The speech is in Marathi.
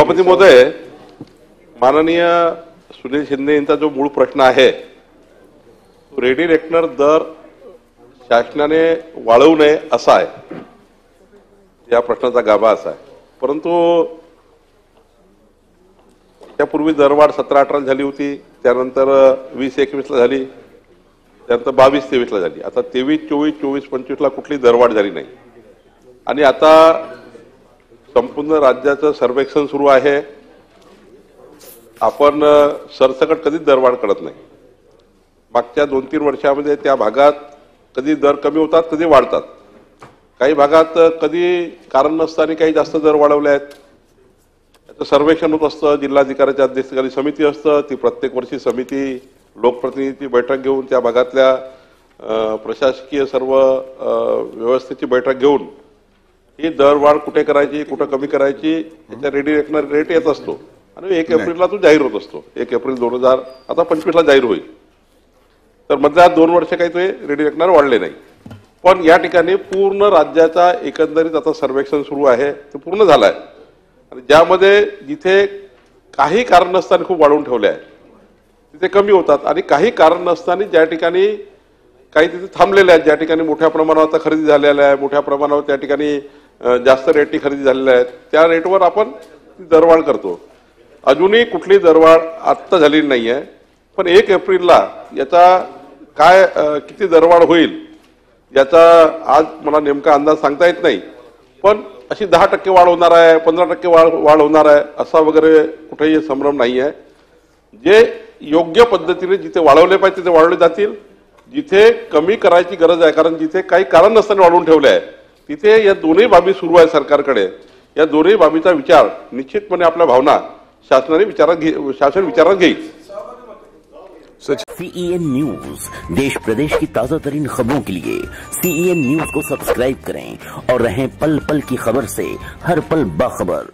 सभापती महोदय, माननीय सुनील शिंदे यांचा जो मूळ प्रश्न आहे, रेडी रेकनर दर शासनाने वाढवू नये असा आहे. या प्रश्नाचा गाभा असा आहे. परंतु त्यापूर्वी दरवाढ 17-18 झाली होती, त्यानंतर 20-21 ला झाली, त्यानंतर 22-23 ला झाली. आता 23-24, 24-25 ला कुठली दरवाढ झाली नाही. आणि आता संपूर्ण राज्याचं सर्वेक्षण सुरू आहे. आपण सरसकट कधीच दरवाढ करत नाही. मागच्या 2-3 वर्षामध्ये त्या भागात कधी दर कमी होतात, कधी वाढतात. काही भागात कधी कारण नसताना काही जास्त दर वाढवले आहेत. त्याचं सर्वेक्षण होत असतं. जिल्हाधिकाऱ्याच्या अध्यक्षतेखाली समिती असतं. ती प्रत्येक वर्षी समिती लोकप्रतिनिधीची बैठक घेऊन त्या भागातल्या प्रशासकीय सर्व व्यवस्थेची बैठक घेऊन ही दरवाढ कुठे करायची, कुठं कमी करायची याचा रेडी रेकनर रेट येत असतो आणि 1 एप्रिलला तो जाहीर होत असतो. 1 एप्रिल 2025 ला जाहीर होईल. तर मधल्या 2 वर्ष काही ते रेडी रेकनर वाढले नाही. पण या ठिकाणी पूर्ण राज्याचा एकंदरीत आता सर्वेक्षण सुरू आहे, ते पूर्ण झालं आहे. आणि ज्यामध्ये जिथे काही कारण नसताना खूप वाढवून ठेवले आहे तिथे कमी होतात, आणि काही कारण नसताना ज्या ठिकाणी काही तिथे थांबलेले आहेत, ज्या ठिकाणी मोठ्या प्रमाणावर खरेदी झालेल्या आहे, मोठ्या प्रमाणावर त्या ठिकाणी जास्त रेटनी खरेदी झालेल्या आहेत, त्या रेटवर आपण दरवाढ करतो. अजूनही कुठली दरवाढ आत्ता झालेली नाही आहे. पण 1 एप्रिलला याचा काय किती दरवाढ होईल याचा आज मला नेमका अंदाज सांगता येत नाही. पण अशी 10% वाढ होणार आहे, 15% वाढ होणार आहे असा वगैरे कुठेही संभ्रम नाही आहे. जे योग्य पद्धतीने जिथे वाढवले पाहिजे तिथे वाढवले जातील. जिथे कमी करायची गरज आहे, कारण जिथे काही कारण नसताना वाढवून ठेवले आहे तिथे या दोन्ही बाबी सुरू आहे सरकारकडे. या दोन्ही बाबीचा विचार निश्चितपणे आपल्या भावना शासन विचारात घेईल. CEN न्यूज, देश प्रदेश की ताजा तरीन खबरों के लिए CEN न्यूज को सब्सक्राइब करें और रहें पल पल की खबर से हर पल बाखबर.